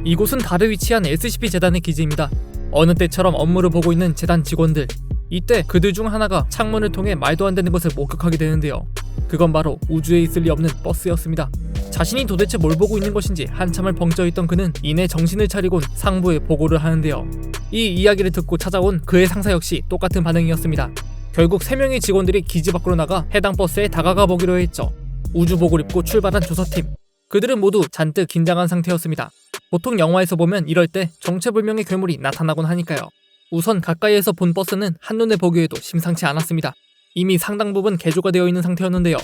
이곳은 달에 위치한 SCP 재단의 기지입니다. 어느 때처럼 업무를 보고 있는 재단 직원들. 이때 그들 중 하나가 창문을 통해 말도 안 되는 것을 목격하게 되는데요. 그건 바로 우주에 있을 리 없는 버스였습니다. 자신이 도대체 뭘 보고 있는 것인지 한참을 벙쪄있던 그는 이내 정신을 차리곤 상부에 보고를 하는데요. 이 이야기를 듣고 찾아온 그의 상사 역시 똑같은 반응이었습니다. 결국 3명의 직원들이 기지 밖으로 나가 해당 버스에 다가가 보기로 했죠. 우주복을 입고 출발한 조사팀. 그들은 모두 잔뜩 긴장한 상태였습니다. 보통 영화에서 보면 이럴 때 정체불명의 괴물이 나타나곤 하니까요. 우선 가까이에서 본 버스는 한눈에 보기에도 심상치 않았습니다. 이미 상당 부분 개조가 되어 있는 상태였는데요.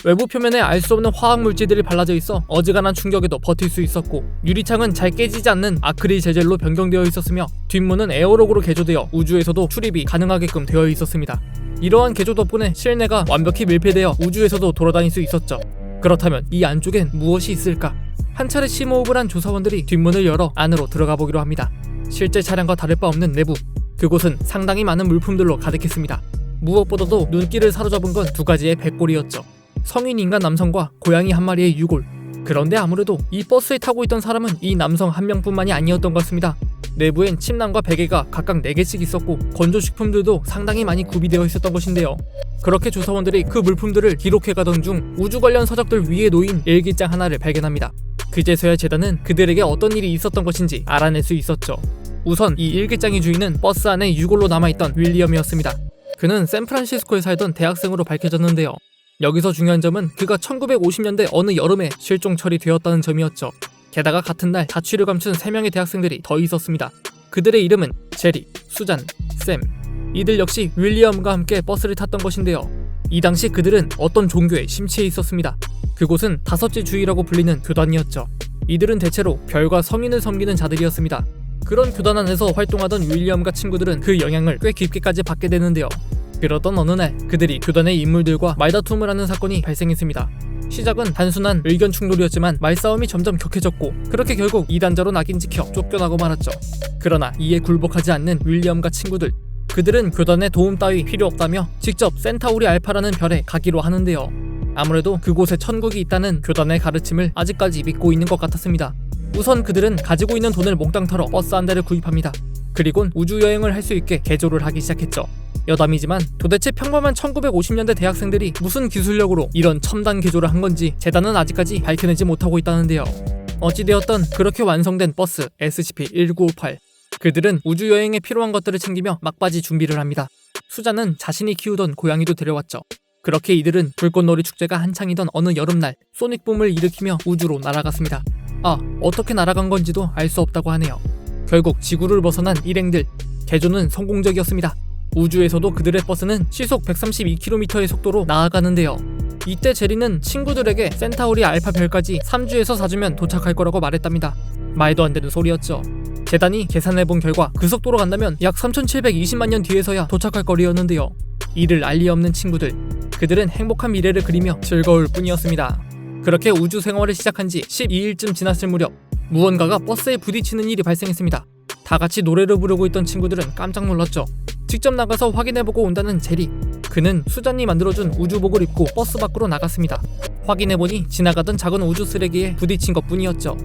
외부 표면에 알 수 없는 화학 물질들이 발라져 있어 어지간한 충격에도 버틸 수 있었고, 유리창은 잘 깨지지 않는 아크릴 재질로 변경되어 있었으며, 뒷문은 에어록으로 개조되어 우주에서도 출입이 가능하게끔 되어 있었습니다. 이러한 개조 덕분에 실내가 완벽히 밀폐되어 우주에서도 돌아다닐 수 있었죠. 그렇다면 이 안쪽엔 무엇이 있을까? 한 차례 심호흡을 한 조사원들이 뒷문을 열어 안으로 들어가 보기로 합니다. 실제 차량과 다를 바 없는 내부. 그곳은 상당히 많은 물품들로 가득했습니다. 무엇보다도 눈길을 사로잡은 건 2가지의 백골이었죠. 성인 인간 남성과 고양이 한 마리의 유골. 그런데 아무래도 이 버스에 타고 있던 사람은 이 남성 한 명뿐만이 아니었던 것 같습니다. 내부엔 침낭과 베개가 각각 4개씩 있었고, 건조식품들도 상당히 많이 구비되어 있었던 것인데요. 그렇게 조사원들이 그 물품들을 기록해가던 중 우주 관련 서적들 위에 놓인 일기장 하나를 발견합니다. 그제서야 재단은 그들에게 어떤 일이 있었던 것인지 알아낼 수 있었죠. 우선 이 일기장의 주인은 버스 안에 유골로 남아있던 윌리엄이었습니다. 그는 샌프란시스코에 살던 대학생으로 밝혀졌는데요. 여기서 중요한 점은 그가 1950년대 어느 여름에 실종 처리되었다는 점이었죠. 게다가 같은 날 자취를 감춘 3명의 대학생들이 더 있었습니다. 그들의 이름은 제리, 수잔, 샘. 이들 역시 윌리엄과 함께 버스를 탔던 것인데요. 이 당시 그들은 어떤 종교에 심취해 있었습니다. 그곳은 다섯째 주의라고 불리는 교단이었죠. 이들은 대체로 별과 성인을 섬기는 자들이었습니다. 그런 교단 안에서 활동하던 윌리엄과 친구들은 그 영향을 꽤 깊게까지 받게 되는데요. 그러던 어느 날 그들이 교단의 인물들과 말다툼을 하는 사건이 발생했습니다. 시작은 단순한 의견 충돌이었지만 말싸움이 점점 격해졌고, 그렇게 결국 이단자로 낙인 찍혀 쫓겨나고 말았죠. 그러나 이에 굴복하지 않는 윌리엄과 친구들. 그들은 교단의 도움 따위 필요 없다며 직접 센타우리 알파라는 별에 가기로 하는데요. 아무래도 그곳에 천국이 있다는 교단의 가르침을 아직까지 믿고 있는 것 같았습니다. 우선 그들은 가지고 있는 돈을 몽땅 털어 버스 한 대를 구입합니다. 그리곤 우주여행을 할 수 있게 개조를 하기 시작했죠. 여담이지만 도대체 평범한 1950년대 대학생들이 무슨 기술력으로 이런 첨단 개조를 한 건지 재단은 아직까지 밝혀내지 못하고 있다는데요. 어찌되었던 그렇게 완성된 버스 SCP-1958. 그들은 우주여행에 필요한 것들을 챙기며 막바지 준비를 합니다. 수자는 자신이 키우던 고양이도 데려왔죠. 그렇게 이들은 불꽃놀이 축제가 한창이던 어느 여름날 소닉붐을 일으키며 우주로 날아갔습니다. 어떻게 날아간 건지도 알 수 없다고 하네요. 결국 지구를 벗어난 일행들. 개조는 성공적이었습니다. 우주에서도 그들의 버스는 시속 132km의 속도로 나아가는데요. 이때 제리는 친구들에게 센타우리 알파 별까지 3주에서 4주면 도착할 거라고 말했답니다. 말도 안 되는 소리였죠. 재단이 계산해본 결과 그 속도로 간다면 약 3720만 년 뒤에서야 도착할 거리였는데요. 이를 알 리 없는 친구들. 그들은 행복한 미래를 그리며 즐거울 뿐이었습니다. 그렇게 우주 생활을 시작한 지 12일쯤 지났을 무렵 무언가가 버스에 부딪히는 일이 발생했습니다. 다 같이 노래를 부르고 있던 친구들은 깜짝 놀랐죠. 직접 나가서 확인해보고 온다는 제리. 그는 수잔이 만들어준 우주복을 입고 버스 밖으로 나갔습니다. 확인해보니 지나가던 작은 우주 쓰레기에 부딪힌 것뿐이었죠.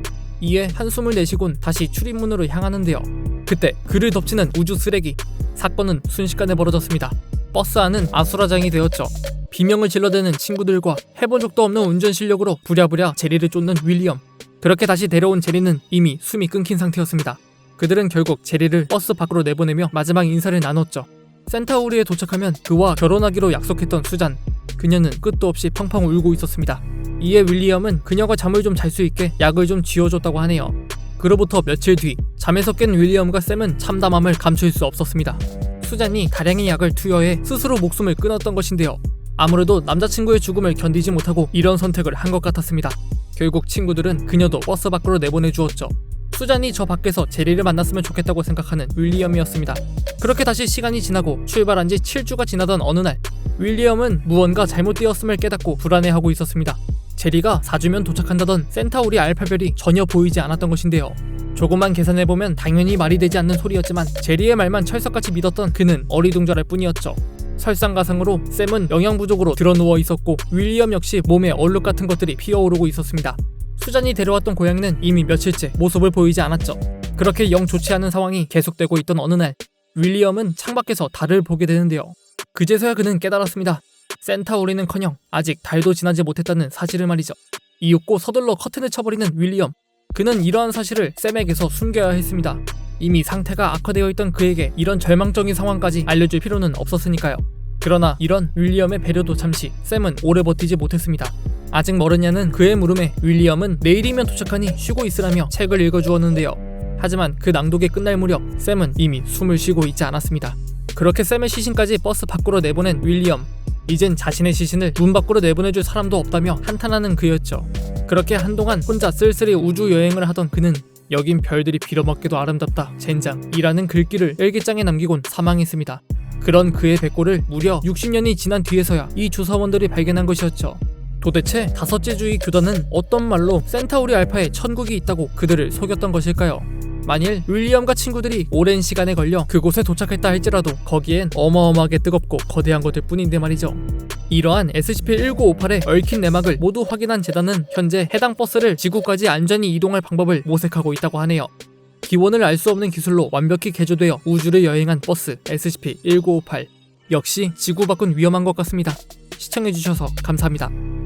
이에 한숨을 내쉬곤 다시 출입문으로 향하는데요. 그때 그를 덮치는 우주 쓰레기. 사건은 순식간에 벌어졌습니다. 버스 안은 아수라장이 되었죠. 비명을 질러대는 친구들과 해본 적도 없는 운전 실력으로 부랴부랴 제리를 쫓는 윌리엄. 그렇게 다시 데려온 제리는 이미 숨이 끊긴 상태였습니다. 그들은 결국 제리를 버스 밖으로 내보내며 마지막 인사를 나눴죠. 센타우리에 도착하면 그와 결혼하기로 약속했던 수잔. 그녀는 끝도 없이 펑펑 울고 있었습니다. 이에 윌리엄은 그녀가 잠을 좀 잘 수 있게 약을 좀 쥐어줬다고 하네요. 그로부터 며칠 뒤 잠에서 깬 윌리엄과 샘은 참담함을 감출 수 없었습니다. 수잔이 다량의 약을 투여해 스스로 목숨을 끊었던 것인데요. 아무래도 남자친구의 죽음을 견디지 못하고 이런 선택을 한 것 같았습니다. 결국 친구들은 그녀도 버스 밖으로 내보내주었죠. 수잔이 저 밖에서 제리를 만났으면 좋겠다고 생각하는 윌리엄이었습니다. 그렇게 다시 시간이 지나고 출발한 지 7주가 지나던 어느 날 윌리엄은 무언가 잘못되었음을 깨닫고 불안해하고 있었습니다. 제리가 4주면 도착한다던 센타우리 알파별이 전혀 보이지 않았던 것인데요. 조금만 계산해보면 당연히 말이 되지 않는 소리였지만 제리의 말만 철석같이 믿었던 그는 어리둥절할 뿐이었죠. 설상가상으로 샘은 영양 부족으로 드러누워 있었고 윌리엄 역시 몸에 얼룩 같은 것들이 피어오르고 있었습니다. 수잔이 데려왔던 고양이는 이미 며칠째 모습을 보이지 않았죠. 그렇게 영 좋지 않은 상황이 계속되고 있던 어느 날, 윌리엄은 창밖에서 달을 보게 되는데요. 그제서야 그는 깨달았습니다. 센타우리는커녕 아직 달도 지나지 못했다는 사실을 말이죠. 이윽고 서둘러 커튼을 쳐버리는 윌리엄. 그는 이러한 사실을 샘에게서 숨겨야 했습니다. 이미 상태가 악화되어 있던 그에게 이런 절망적인 상황까지 알려줄 필요는 없었으니까요. 그러나 이런 윌리엄의 배려도 잠시 샘은 오래 버티지 못했습니다. 아직 멀었냐는 그의 물음에 윌리엄은 내일이면 도착하니 쉬고 있으라며 책을 읽어주었는데요. 하지만 그 낭독이 끝날 무렵 샘은 이미 숨을 쉬고 있지 않았습니다. 그렇게 샘의 시신까지 버스 밖으로 내보낸 윌리엄. 이젠 자신의 시신을 문 밖으로 내보내줄 사람도 없다며 한탄하는 그였죠. 그렇게 한동안 혼자 쓸쓸히 우주 여행을 하던 그는 여긴 별들이 빌어먹기도 아름답다 젠장이라는 글귀를 일기장에 남기곤 사망했습니다. 그런 그의 백골을 무려 60년이 지난 뒤에서야 이 조사원들이 발견한 것이었죠. 도대체 다섯째 주의 교단은 어떤 말로 센타우리 알파에 천국이 있다고 그들을 속였던 것일까요? 만일 윌리엄과 친구들이 오랜 시간에 걸려 그곳에 도착했다 할지라도 거기엔 어마어마하게 뜨겁고 거대한 것들 뿐인데 말이죠. 이러한 SCP-1958의 얽힌 내막을 모두 확인한 재단은 현재 해당 버스를 지구까지 안전히 이동할 방법을 모색하고 있다고 하네요. 기원을 알 수 없는 기술로 완벽히 개조되어 우주를 여행한 버스 SCP-1958. 역시 지구 밖은 위험한 것 같습니다. 시청해주셔서 감사합니다.